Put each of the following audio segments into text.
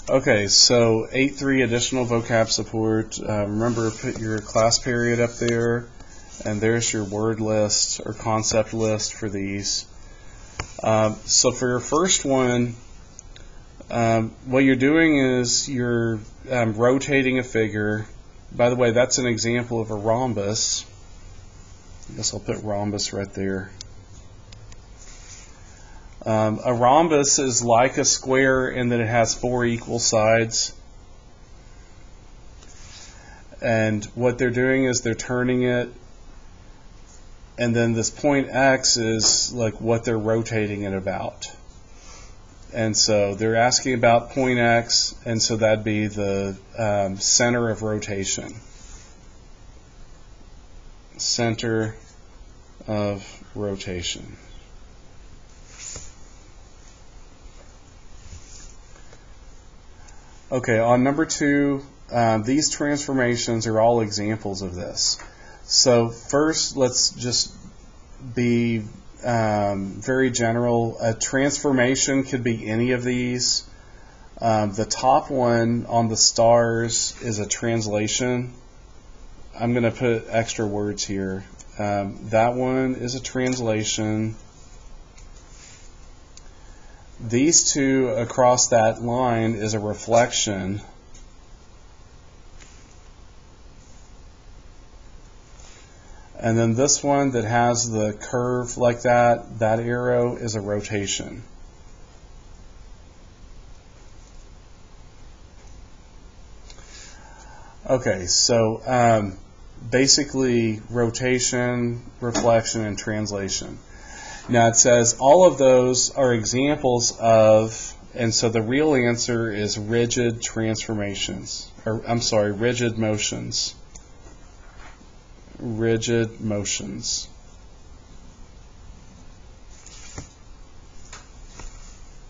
Okay, so 8.3 additional vocab support. Remember, put your class period up there, and there's your word list or concept list for these. So for your first one, what you're doing is you're rotating a figure. By the way, that's an example of a rhombus. I guess I'll put rhombus right there. A rhombus is like a square in that it has 4 equal sides. And what they're doing is they're turning it, and then this point X is like what they're rotating it about. And so they're asking about point X, and so that'd be the center of rotation. Center of rotation. Okay, on number 2, these transformations are all examples of this. So first, let's just be very general. A transformation could be any of these. The top one on the stars is a translation. I'm going to put extra words here. That one is a translation. These two across that line is a reflection. And then this one that has the curve like that, that arrow is a rotation. Okay, so basically rotation, reflection, and translation. Now it says all of those are examples of, and so the real answer is rigid transformations, or I'm sorry, rigid motions. Rigid motions.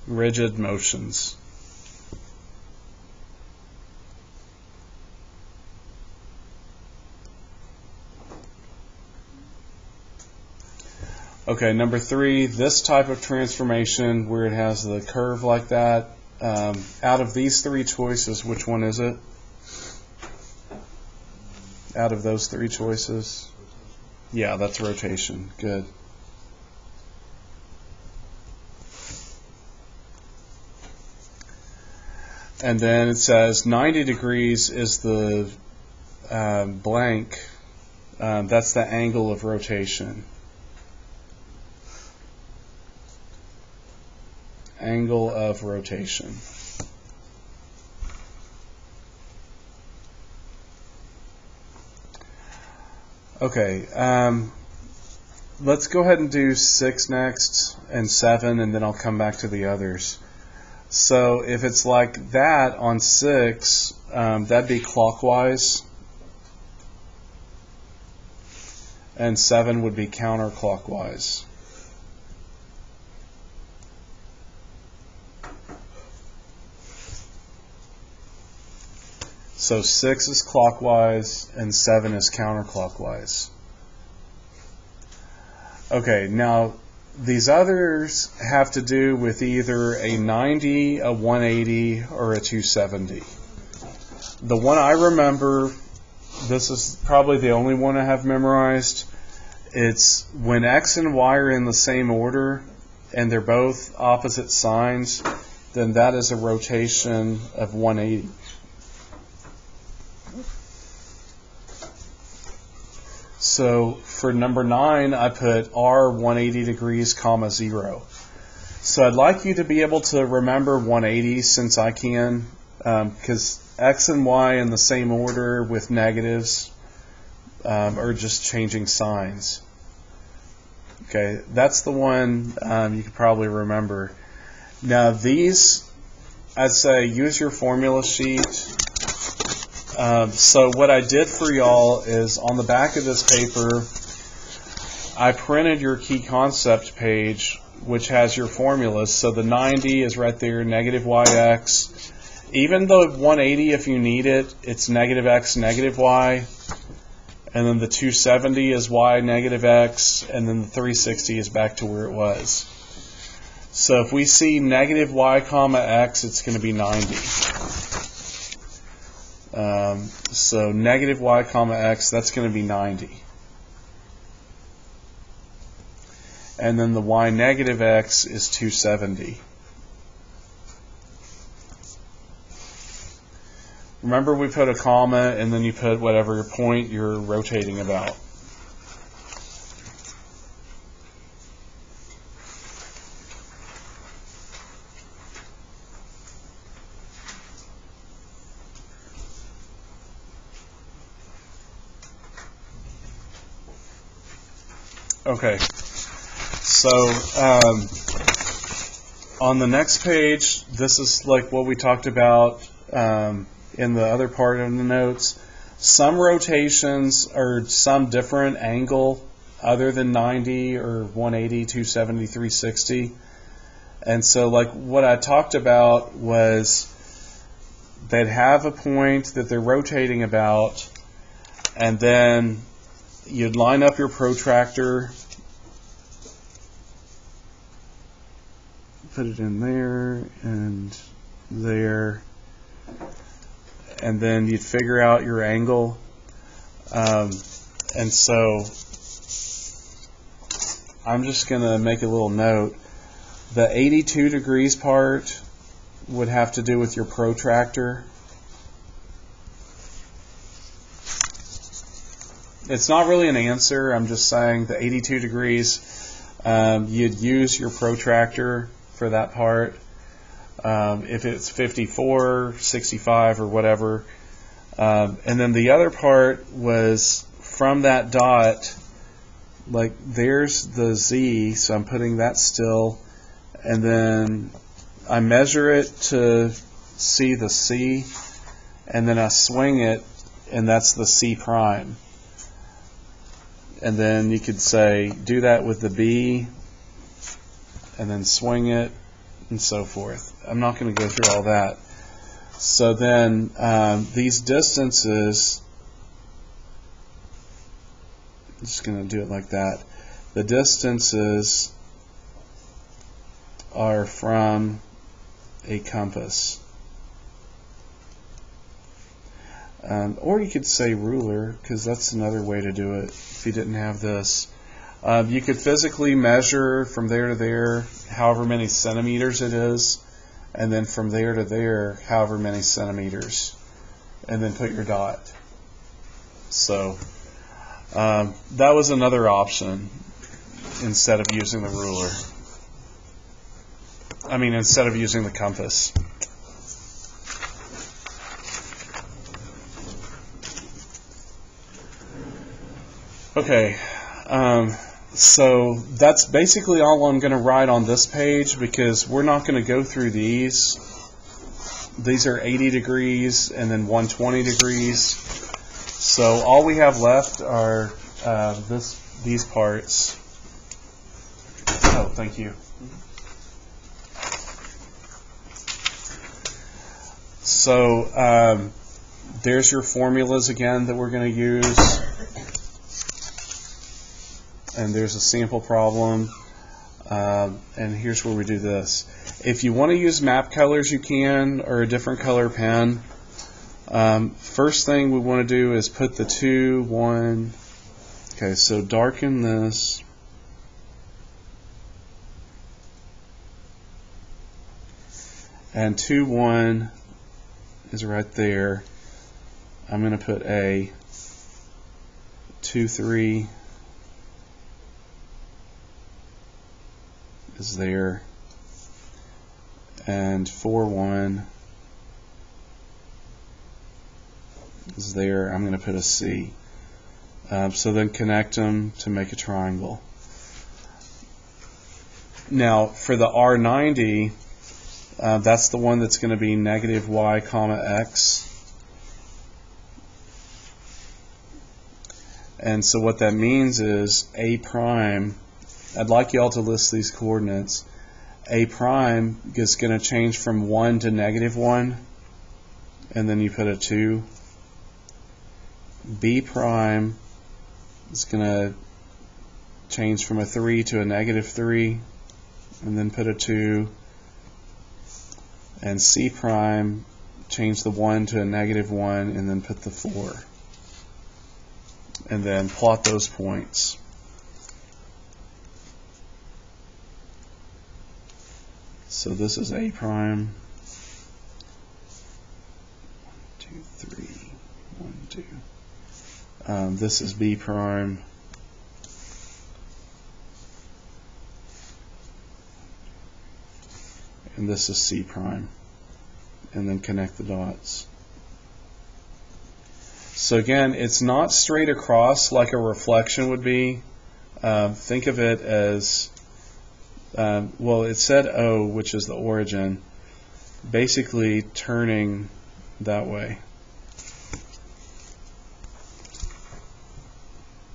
Rigid motions. Okay, number 3, this type of transformation where it has the curve like that. Out of these 3 choices, which one is it? Out of those 3 choices? Yeah, that's rotation. Good. And then it says 90 degrees is the blank. That's the angle of rotation. Angle of rotation. Okay, let's go ahead and do 6 next and 7, and then I'll come back to the others. So if it's like that on 6, that'd be clockwise, and 7 would be counterclockwise. So 6 is clockwise and 7 is counterclockwise. Okay, now these others have to do with either a 90, a 180, or a 270. The one I remember, this is probably the only one I have memorized, it's when X and Y are in the same order and they're both opposite signs, then that is a rotation of 180. So for number 9, I put R 180 degrees, comma 0. So I'd like you to be able to remember 180 since I can, because X and Y in the same order with negatives are just changing signs. Okay, that's the one you could probably remember. Now these, I'd say use your formula sheet. So what I did for y'all is on the back of this paper, I printed your key concept page, which has your formulas. So the 90 is right there, negative yx. Even the 180, if you need it, it's negative x, negative y. And then the 270 is y, negative x. And then the 360 is back to where it was. So if we see negative y comma x, it's going to be 90. So negative y comma x, that's going to be 90. And then the y negative x is 270. Remember, we put a comma and then you put whatever point you're rotating about. Okay, so on the next page, this is like what we talked about in the other part of the notes. Some rotations are some different angle other than 90 or 180, 270, 360. And so like what I talked about was they'd have a point that they're rotating about, and then you'd line up your protractor, put it in there and there, and then you'd figure out your angle. And so I'm just going to make a little note. The 82 degrees part would have to do with your protractor. It's not really an answer. I'm just saying the 82 degrees, you'd use your protractor for that part. If it's 54, 65, or whatever. And then the other part was from that dot, like there's the Z, so I'm putting that still, and then I measure it to see the C, and then I swing it, and that's the C prime. And then you could say, do that with the B, and then swing it, and so forth. I'm not going to go through all that. So then these distances, I'm just going to do it like that. The distances are from a compass. Or you could say ruler, because that's another way to do it if you didn't have this. You could physically measure from there to there however many centimeters it is, and then from there to there however many centimeters, and then put your dot. So that was another option instead of using the ruler. I mean, instead of using the compass. Okay, so that's basically all I'm going to write on this page, because we're not going to go through these. These are 80 degrees and then 120 degrees. So all we have left are these parts. Oh, thank you. So there's your formulas again that we're going to use. And there's a sample problem, and here's where we do this. If you want to use map colors, you can, or a different color pen. First thing we want to do is put the 2, 1. Okay, so darken this. And 2, 1 is right there. I'm going to put a 2, 3 is there, and 4, 1 is there. I'm going to put a C. So then connect them to make a triangle. Now for the R90, that's the one that's going to be negative y comma x. And so what that means is A prime, I'd like you all to list these coordinates. A prime is going to change from 1 to negative 1, and then you put a 2. B prime is going to change from a 3 to a negative 3, and then put a 2, and C prime, change the 1 to a -1, and then put the 4. And then plot those points. So this is A prime. 1, 2, 3, 1, 2. This is B prime. And this is C prime. And then connect the dots. So again, it's not straight across like a reflection would be. Think of it as, well, it said O, which is the origin, basically turning that way.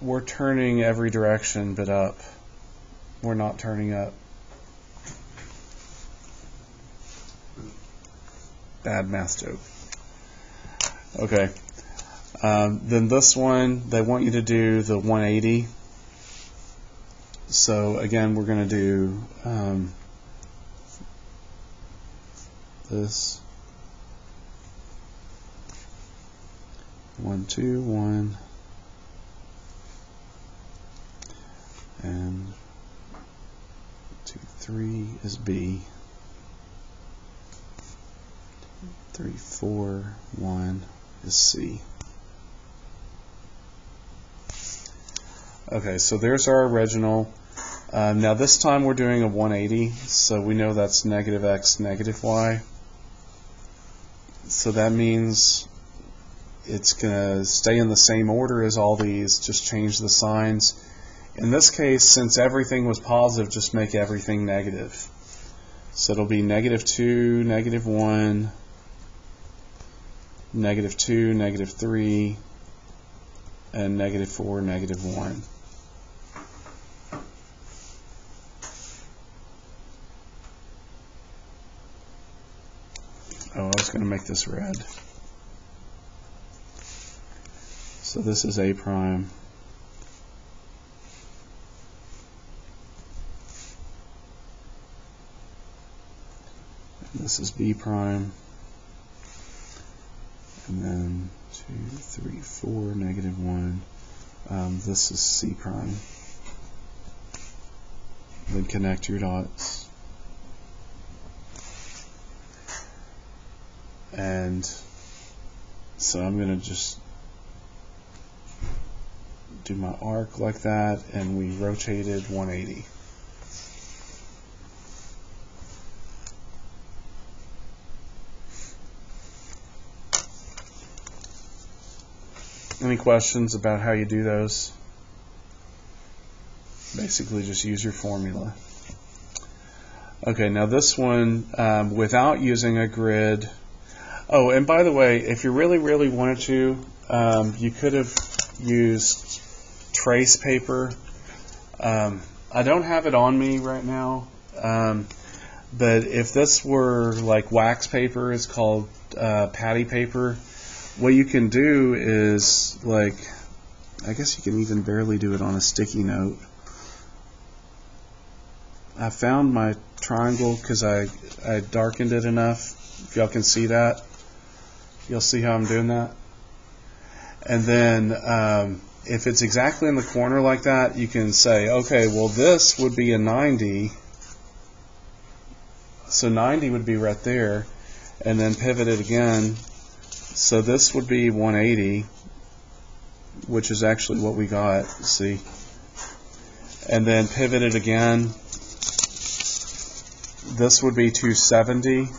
We're turning every direction but up. We're not turning up. Bad math joke. Okay. Then this one, they want you to do the 180. So again, we're going to do this 1, 2, 1, and 2, 3 is B. 3, 4, 1 is C. Okay, so there's our original. Now this time we're doing a 180, so we know that's -x, -y. So that means it's going to stay in the same order as all these, just change the signs. In this case, since everything was positive, just make everything negative. So it'll be -2, -1, -2, -3, and -4, -1. Oh, I was going to make this red. So this is A prime. And this is B prime. And then 2, 3, 4, -1. This is C prime. Then connect your dots. And so I'm going to just do my arc like that, and we rotated 180. Any questions about how you do those? Basically just use your formula. Okay, now this one, without using a grid. Oh, and by the way, if you really, really wanted to, you could have used trace paper. I don't have it on me right now, but if this were like wax paper, it's called patty paper. What you can do is, like, I guess you can even barely do it on a sticky note. I found my triangle because I darkened it enough. If y'all can see that, you'll see how I'm doing that. And then if it's exactly in the corner like that, you can say, okay, well this would be a 90. So 90 would be right there, and then pivot it again. So this would be 180, which is actually what we got, see. And then pivot it again. This would be 270,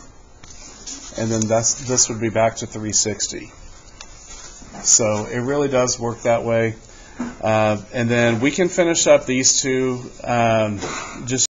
and then this would be back to 360. So it really does work that way. And then we can finish up these two just